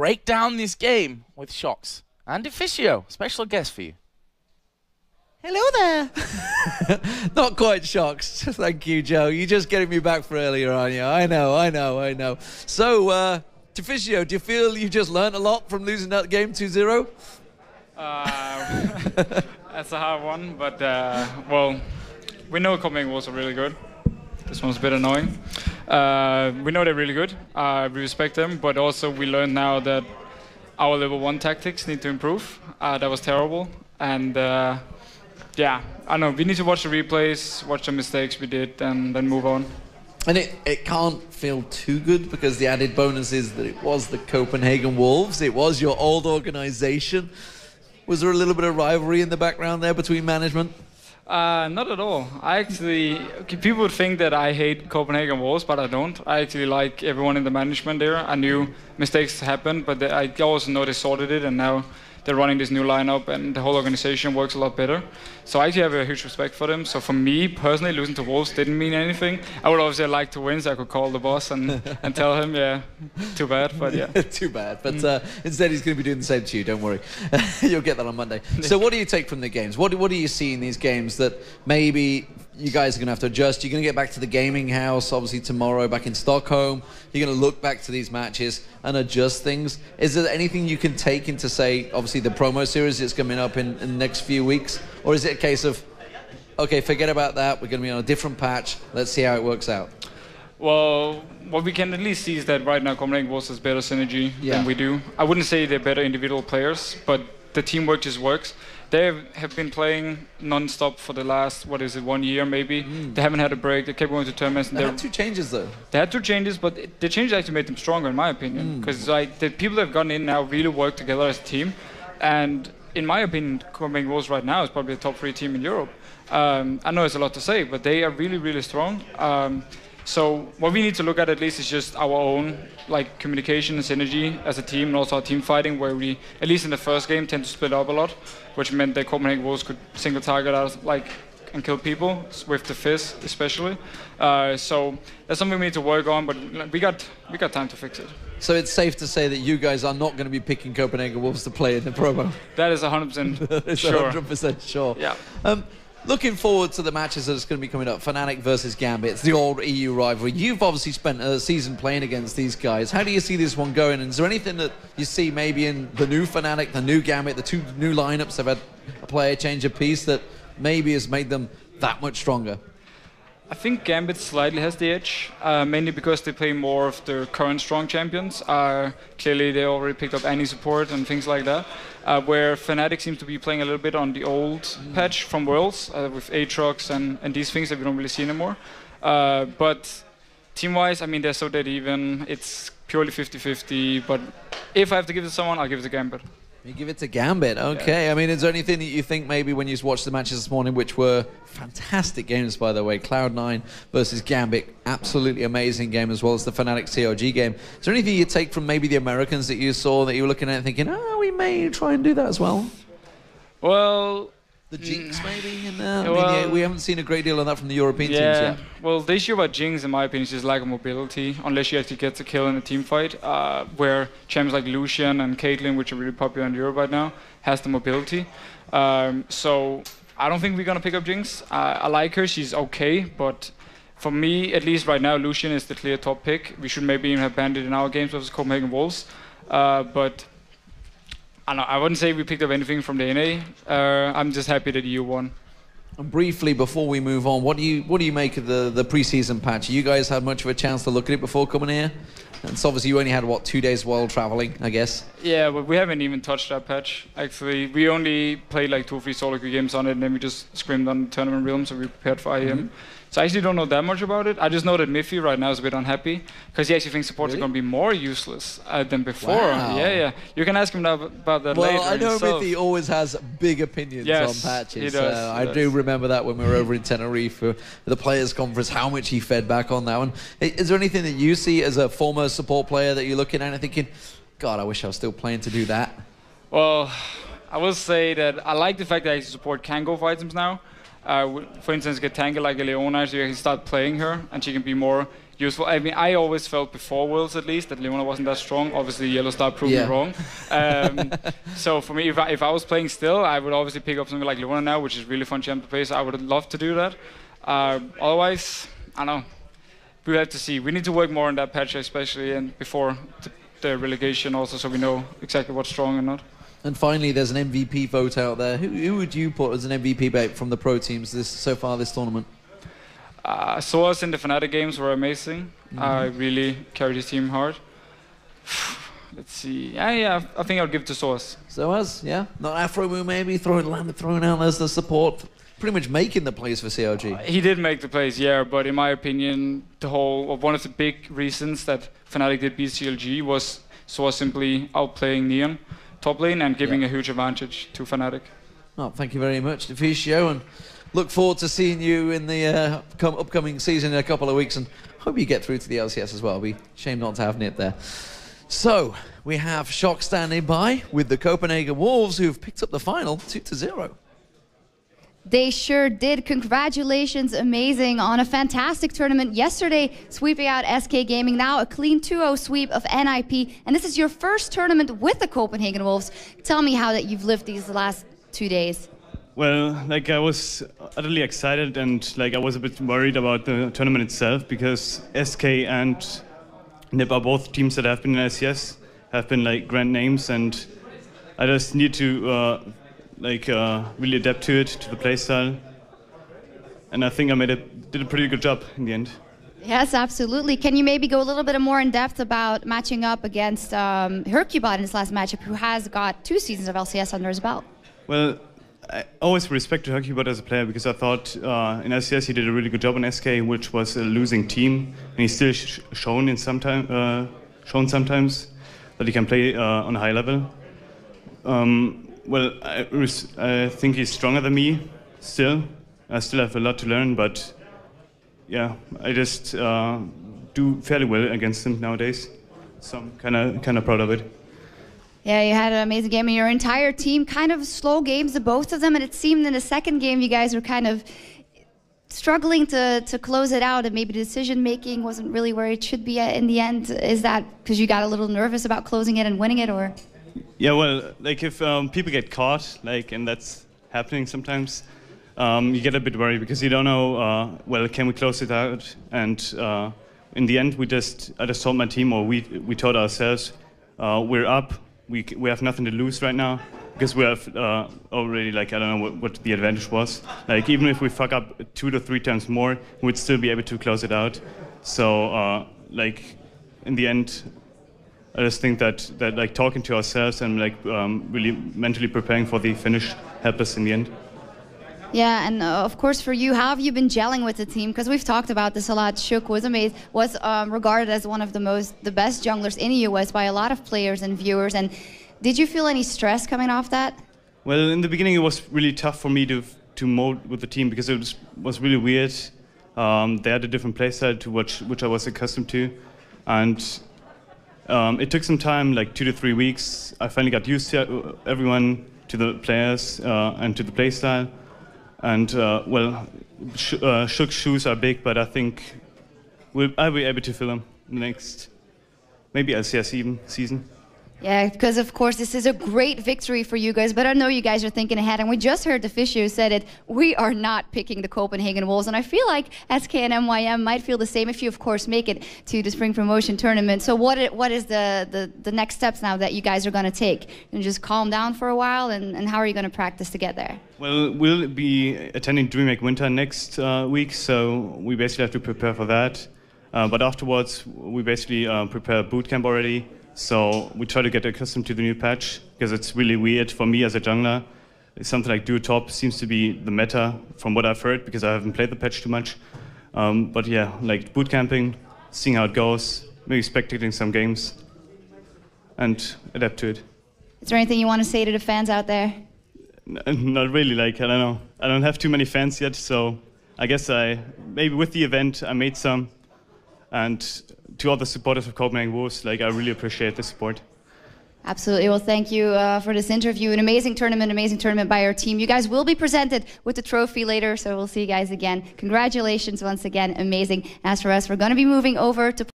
break down this game with Shocks and Officio, special guest for you. Hello there. Not quite Shocks. Thank you, Joe. You're just getting me back for earlier, aren't you? I know. So, Officio, do you feel you just learned a lot from losing that game 2-0? That's a hard one, but well, we know Copenhagen Wolves are really good. This one's a bit annoying. We know they're really good. We respect them, but also we learned now that our level 1 tactics need to improve. That was terrible, and yeah, I know we need to watch the replays, watch the mistakes we did, and then move on. And it can't feel too good because the added bonus is that it was the Copenhagen Wolves. It was your old organization. Was there a little bit of rivalry in the background there between management? Not at all. People would think that I hate Copenhagen Wolves, but I don't. I actually like everyone in the management there. I knew mistakes happened, but I also know they sorted it, and now they're running this new lineup, and the whole organization works a lot better. So I actually have a huge respect for them. So for me, personally, losing to Wolves didn't mean anything. I would obviously like to win, so I could call the boss and tell him, yeah, too bad, but yeah. Too bad, but instead he's going to be doing the same to you, don't worry. You'll get that on Monday. So what do you take from the games? What do you see in these games that maybe you guys are going to have to adjust? You're going to get back to the gaming house, obviously tomorrow, back in Stockholm. You're going to look back to these matches and adjust things. Is there anything you can take into, say, obviously the promo series that's coming up in the next few weeks? Or is it a case of, okay, forget about that, we're going to be on a different patch, let's see how it works out? Well, what we can at least see is that right now Copenhagen Wolves has better synergy than we do. I wouldn't say they're better individual players, but the teamwork just works. They have been playing non-stop for the last, 1 year maybe. They haven't had a break. They kept going to tournaments. They had 2 changes though. They had 2 changes, but the changes actually made them stronger in my opinion. Because like the people that have gotten in now really work together as a team. And in my opinion, Copenhagen Wolves right now is probably the top 3 team in Europe. I know it's a lot to say, but they are really, really strong. So what we need to look at least is just our own like communication and synergy as a team, and also our team fighting, where we, at least in the first game, tend to split up a lot, which meant that Copenhagen Wolves could single target us and kill people with the fizz especially. So that's something we need to work on, but we got time to fix it. So it's safe to say that you guys are not going to be picking Copenhagen Wolves to play in the promo? That is 100% sure. 100% sure. Yeah. Looking forward to the matches that is going to be coming up, Fnatic versus Gambit. It's the old EU rivalry. You've obviously spent a season playing against these guys. How do you see this one going? And is there anything that you see maybe in the new Fnatic, the new Gambit, the 2 new lineups have had a player change of piece that maybe has made them that much stronger? I think Gambit slightly has the edge, mainly because they play more of their current strong champions. Clearly, they already picked up Annie support and things like that. Where Fnatic seems to be playing a little bit on the old patch from Worlds, with Aatrox and these things that we don't really see anymore. But team-wise, I mean, they're so dead even. It's purely 50-50, but if I have to give it to someone, I'll give it to Gambit. You give it to Gambit, okay. Yeah. I mean, is there anything that you think maybe when you watched the matches this morning, which were fantastic games, by the way, Cloud9 versus Gambit, absolutely amazing game, as well as the Fnatic COG game. Is there anything you take from maybe the Americans that you saw that you were looking at thinking, we may try and do that as well? Well, the Jinx maybe? We haven't seen a great deal of that from the European teams yet. Well, the issue about Jinx, in my opinion, is just lack of mobility, unless you actually get the kill in a team fight, where champions like Lucian and Caitlyn, which are really popular in Europe right now, has the mobility. So I don't think we're going to pick up Jinx. I like her, she's okay, but for me, at least right now, Lucian is the clear top pick. We should maybe even have Bandit in our games versus Copenhagen Wolves. But I wouldn't say we picked up anything from the NA. I'm just happy that EU won. And briefly, before we move on, what do you make of the pre-season patch? You guys had much of a chance to look at it before coming here? And so obviously you only had, 2 days while traveling, I guess? Yeah, but we haven't even touched that patch, actually. We only played like 2 or 3 solo queue games on it, and then we just scrimmed on the tournament realm, so we prepared for IEM. So I actually don't know that much about it. I just know that Miffy right now is a bit unhappy because he actually thinks supports are going to be more useless than before. Wow. Yeah. You can ask him about that later. Well, I know himself. Miffy always has big opinions on patches. He does, I do remember that when we were over in Tenerife for the Players' Conference, how much he fed back on that one. Is there anything that you see as a former support player that you're looking at and thinking, God, I wish I was still playing to do that? Well, I will say that I like the fact that support can go for items now. For instance, get Tangle like a Leona, so you can start playing her, and she can be more useful. I mean, I always felt before Worlds at least that Leona wasn't that strong. Obviously, Yellow Star proved me wrong. So for me, if I was playing still, I would obviously pick up something like Leona now, which is really fun champ to play. So I would love to do that. Otherwise, I don't know. We have to see. We need to work more on that patch, especially and before the relegation, also, so we know exactly what's strong and not. And finally, there's an MVP vote out there. Who would you put as an MVP bet from the pro teams so far this tournament? Soas in the Fnatic games were amazing. Really carried his team hard. Let's see. Yeah, I think I'll give it to Soas. Soas, yeah? Not Afromoo maybe, throwing out as the support. Pretty much making the plays for CRG. He did make the plays, yeah, but in my opinion, one of the big reasons that Fnatic did beat CLG was Soas simply outplaying Neon top lane and giving a huge advantage to Fnatic. Oh, thank you very much, Deficio, and look forward to seeing you in the upcoming season in a couple of weeks, and hope you get through to the LCS as well. It'd be a shame not to have Nip there. So, we have Shock standing by with the Copenhagen Wolves, who've picked up the final 2-0. They sure did. Congratulations, amazing on a fantastic tournament yesterday, sweeping out SK Gaming. Now a clean 2-0 sweep of NIP, and this is your first tournament with the Copenhagen Wolves. Tell me how that you've lived these last 2 days. Well, I was utterly excited, and I was a bit worried about the tournament itself, because SK and NIP are both teams that have been in LCS, have been grand names, and I just need to really adapt to it, to the playstyle, and I think I did a pretty good job in the end. Yes, absolutely. Can you maybe go a little bit more in depth about matching up against Hercubot in his last matchup, who has got 2 seasons of LCS under his belt? Well, I always respected Hercubot as a player, because I thought in LCS he did a really good job in SK, which was a losing team, and he's still shown sometimes that he can play on a high level. Well, I think he's stronger than me still. I still have a lot to learn, but yeah, I just do fairly well against him nowadays. So I'm kind of proud of it. Yeah, you had an amazing game, and your entire team kind of slow games, the both of them, and it seemed in the second game you guys were kind of struggling to close it out, and maybe decision-making wasn't really where it should be in the end. Is that because you got a little nervous about closing it and winning it, or...? Yeah, well, if people get caught, and that's happening sometimes, you get a bit worried, because you don't know, well, can we close it out? And in the end, I just told my team, or we told ourselves, we're up, we have nothing to lose right now, because we have already, I don't know what the advantage was. Even if we fuck up 2 to 3 times more, we'd still be able to close it out. So, in the end, I just think that talking to ourselves and really mentally preparing for the finish helped us in the end. Yeah, and of course for you, how have you been gelling with the team? Because we've talked about this a lot. Shook was regarded as one of the best junglers in the US by a lot of players and viewers. And did you feel any stress coming off that? Well, in the beginning it was really tough for me to mold with the team, because it was really weird. They had a different playstyle to which I was accustomed to, and it took some time, 2 to 3 weeks. I finally got used to everyone, to the players, and to the playstyle. And, Shook's shoes are big, but I think I'll be able to fill them in the next, maybe LCS season. Yeah, because of course this is a great victory for you guys, but I know you guys are thinking ahead, and we just heard Deficio said it, we are not picking the Copenhagen Wolves, and I feel like SK and MYM might feel the same if you of course make it to the Spring Promotion Tournament. So what is the next steps now that you guys are going to take? And just calm down for a while, and how are you going to practice to get there? Well, we'll be attending DreamHack Winter next week, so we basically have to prepare for that. But afterwards, we basically prepare bootcamp already. So we try to get accustomed to the new patch, because it's really weird for me as a jungler. Something like duo top seems to be the meta from what I've heard, because I haven't played the patch too much. But yeah, boot camping, seeing how it goes, maybe spectating some games, and adapt to it. Is there anything you want to say to the fans out there? Not really, I don't know. I don't have too many fans yet, so I guess maybe with the event I made some. And to all the supporters of Copenhagen Wolves, I really appreciate the support. Absolutely. Well, thank you for this interview. An amazing tournament by our team. You guys will be presented with the trophy later, so we'll see you guys again. Congratulations once again. Amazing. As for us, we're going to be moving over to